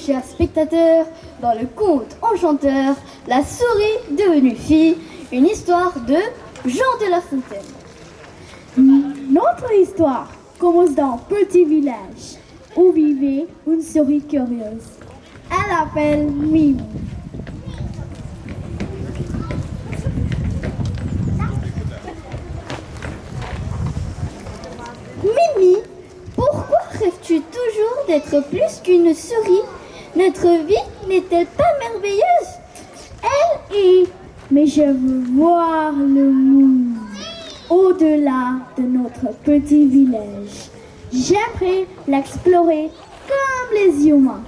chers spectateurs, dans le conte enchanteur, La souris devenue fille, une histoire de Jean de La Fontaine. Notre histoire commence dans un petit village où vivait une souris curieuse. Elle s'appelle Mimi. Mimi, pourquoi rêves-tu toujours d'être plus qu'une souris? Notre vie n'est-elle pas merveilleuse? Elle est, mais je veux voir le monde au-delà de notre petit village. J'aimerais l'explorer comme les humains.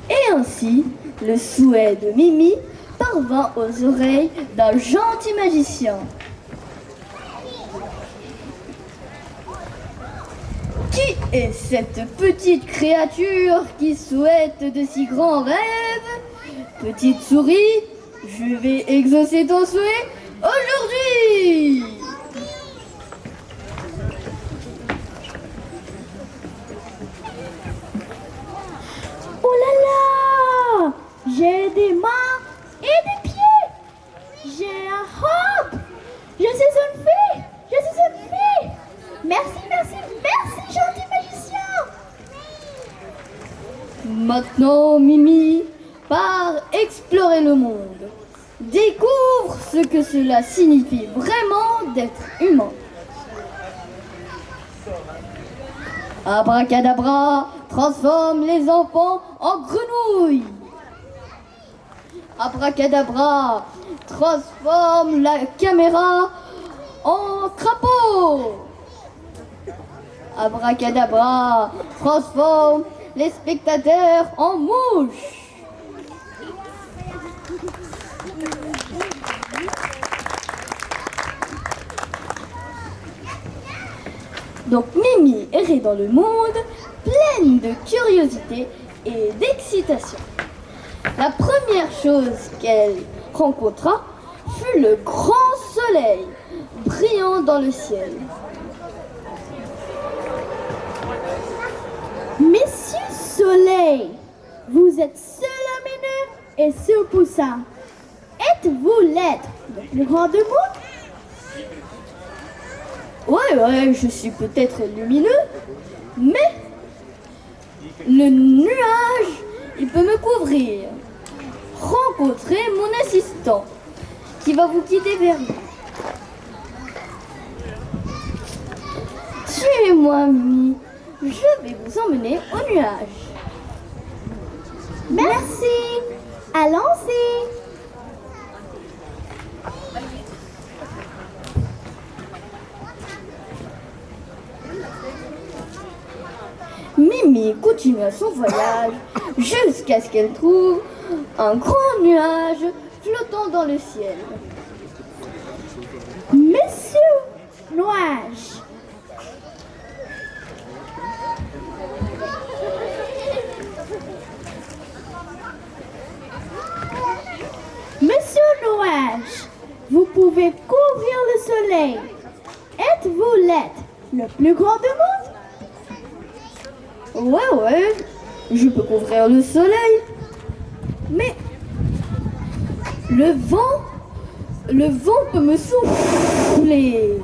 Et ainsi, le souhait de Mimi parvint aux oreilles d'un gentil magicien. Qui est cette petite créature qui souhaite de si grands rêves? Petite souris, je vais exaucer ton souhait aujourd'hui! Oh là là! J'ai des mains et des pieds! J'ai un hop! Je suis une fée! Je suis une fée! Merci, merci, merci, gentil magicien! Maintenant, Mimi, pars explorer le monde. Découvre ce que cela signifie vraiment d'être humain. Abracadabra, transforme les enfants en grenouilles. Abracadabra, transforme la caméra en crapaud. Abracadabra, transforme les spectateurs en mouches. Donc Mimi errait dans le monde, pleine de curiosité et d'excitation. La première chose qu'elle rencontra fut le grand soleil, brillant dans le ciel. Messieurs Soleil, vous êtes lumineux et surpuissant. Êtes-vous l'être le plus grand du monde? Ouais, je suis peut-être lumineux, mais le nuage, il peut me couvrir. Rencontrez mon assistant, qui va vous guider vers lui. Suivez-moi, Mimi. Je vais vous emmener au nuage. Merci. Allons-y. Mimi continua son voyage jusqu'à ce qu'elle trouve un grand nuage flottant dans le ciel. Monsieur Nuage, Monsieur Nuage, vous pouvez couvrir le soleil. Êtes-vous l'être le plus grand du monde? Ouais, je peux couvrir le soleil. Mais le vent peut me souffler.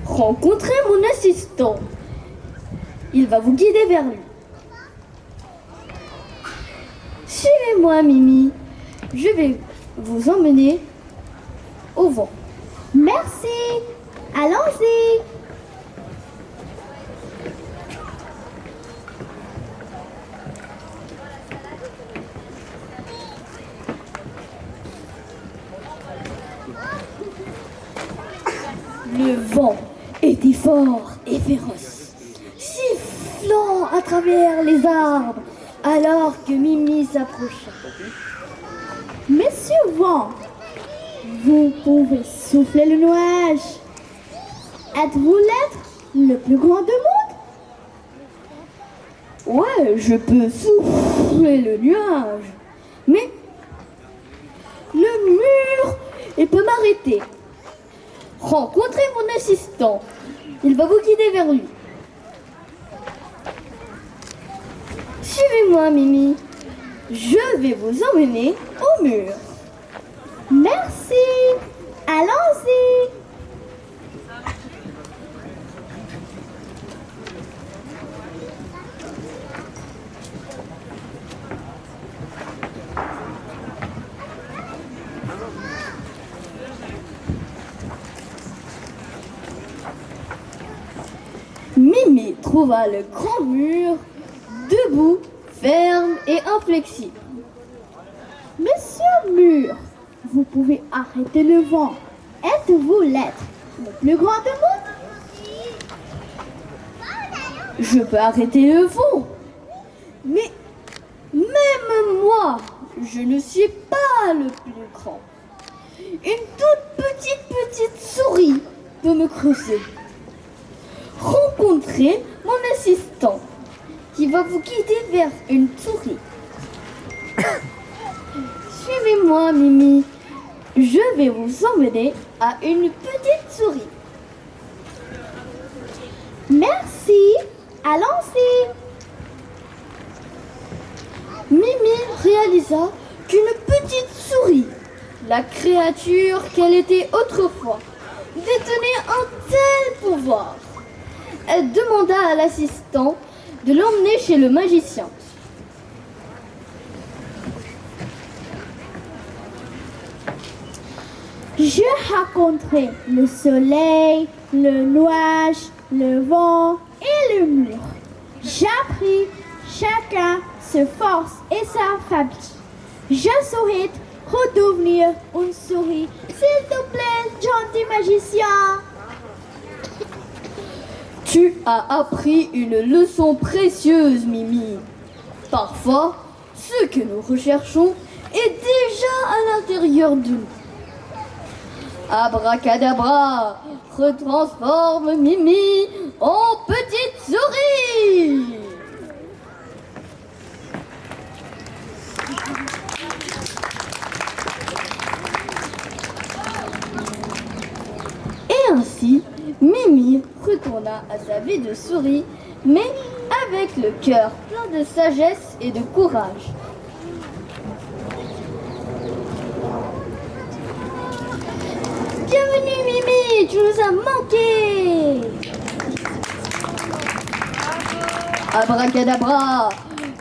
Rencontrez mon assistant. Il va vous guider vers lui. Suivez-moi, Mimi. Je vais vous emmener au vent. Merci. Allons-y. Le vent était fort et féroce, sifflant à travers les arbres alors que Mimi s'approcha. Monsieur Vent, vous pouvez souffler le nuage. Êtes-vous l'être le plus grand du monde? Ouais, je peux souffler le nuage, mais le mur, il peut m'arrêter. Rencontrez mon assistant, il va vous guider vers lui. Suivez-moi, Mimi. Je vais vous emmener au mur. Merci. Allons-y. Mimi trouva le grand mur, debout, ferme et inflexible. Monsieur Mur, vous pouvez arrêter le vent. Êtes-vous l'être le plus grand du monde? Je peux arrêter le vent. Mais même moi, je ne suis pas le plus grand. Une toute petite souris peut me creuser. Rencontrez mon assistant qui va vous guider vers une souris. Suivez-moi, Mimi. Je vais vous emmener à une petite souris. Merci. Allons-y. Mimi réalisa qu'une petite souris, la créature qu'elle était autrefois, détenait un tel pouvoir. Elle demanda à l'assistant de l'emmener chez le magicien. Je raconterai le soleil, le nuage, le vent et le mur. J'appris chacun se force et sa fabrique. Je souhaite redevenir une souris. S'il te plaît, gentil magicien. Tu as appris une leçon précieuse, Mimi. Parfois, ce que nous recherchons est déjà à l'intérieur de nous. Abracadabra, retransforme Mimi en petite souris. Et ainsi, Mimi retourna à sa vie de souris, mais avec le cœur plein de sagesse et de courage. Bienvenue, Mimi, tu nous as manqué. Abracadabra,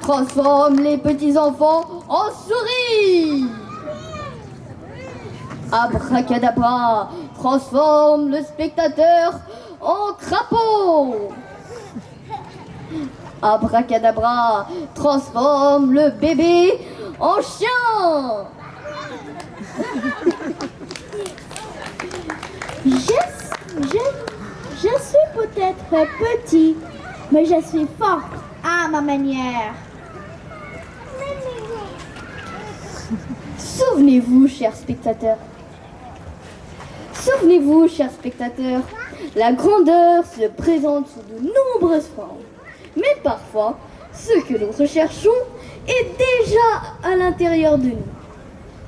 transforme les petits enfants en souris. Abracadabra, transforme le spectateur en crapaud. Abracadabra, transforme le bébé en chien. Je suis peut-être petit, mais je suis forte à ma manière. Souvenez-vous, chers spectateurs. Souvenez-vous, chers spectateurs, la grandeur se présente sous de nombreuses formes. Mais parfois, ce que nous recherchons est déjà à l'intérieur de nous.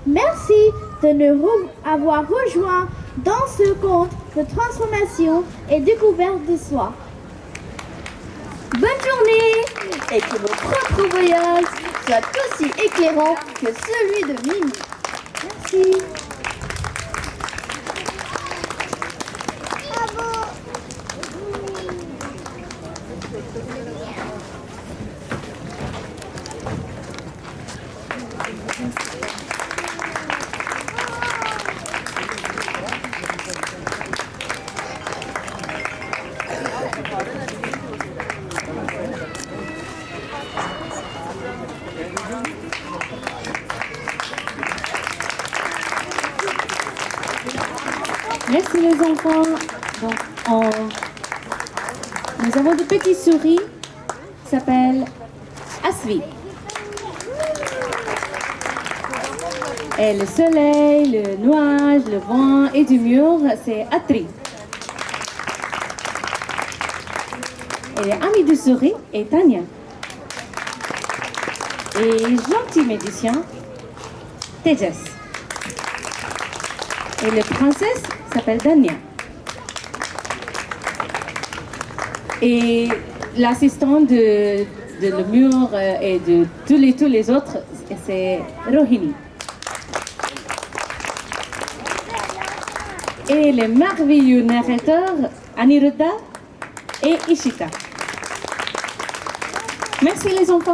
Merci de nous avoir rejoints dans ce conte de transformation et découverte de soi. Bonne journée et que vos propres voyages soient aussi éclairants que celui de Mimi. Merci. Merci les enfants. Donc, nous avons de petites souris qui s'appellent Asvi. Et le soleil, le nuage, le vent et du mur, c'est Atri. Et l'ami de souris est Tania. Et gentil médecin, Tejas. Et la princesse s'appelle Dania. Et l'assistant de de le mur et de tous les autres, c'est Rohini. Et les merveilleux narrateurs Aniruddha et Ishita. Merci les enfants.